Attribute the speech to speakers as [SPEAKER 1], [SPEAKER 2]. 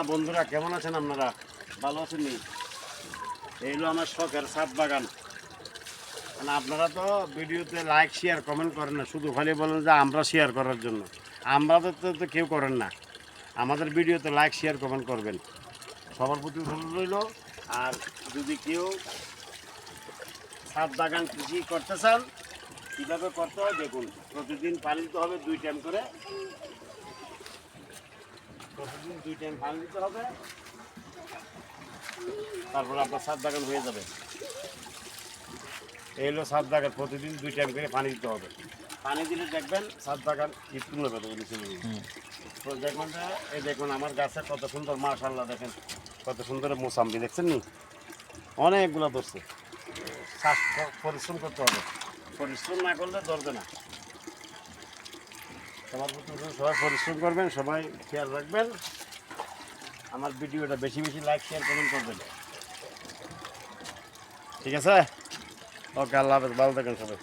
[SPEAKER 1] বন্ধুরা কেমন আছেন আপনারা? ভালো আছেন নি? এই হলো আমার শখের ছাদ বাগান। মানে আপনারা তো ভিডিওতে লাইক শেয়ার কমেন্ট করেন না, শুধু খালি বলেন যে আমরা শেয়ার করার জন্য। আমরা তো কেউ করেন না। আমাদের ভিডিওতে লাইক শেয়ার কমেন্ট করবেন, সবার প্রতি অনুরোধ রইল। আর যদি কেউ ছাদ বাগান কৃষি করতে চান, কীভাবে করতে হয় দেখুন। প্রতিদিন পানি দিতে হবে 2 টাইম করে, প্রতিদিন 2 টাইম পানি দিতে হবে, তারপর আপনার ছাদ বাগান হয়ে যাবে। এই হলো ছাদ বাগান, প্রতিদিন 2 টাইম করে পানি দিতে হবে। পানি দিলে দেখবেন ছাদ বাগান ইটকুল হবে। তো দেখবেন যে এই দেখুন আমার গাছে কত সুন্দর, মাশাআল্লাহ দেখেন কত সুন্দর মোসাম্বি দেখছেন নি, অনেকগুলো ধরছে। পরিশ্রম করতে হবে, পরিশ্রম না করলে ধরবে না। সবার প্রতি সবাই পরিশ্রম করবেন, সবাই খেয়াল রাখবেন। আমার ভিডিওটা বেশি বেশি লাইক শেয়ার কমেন্ট করবেন, ঠিক আছে? ওকে, আল্লাহ হাফেজ, ভালো থাকেন সবাই।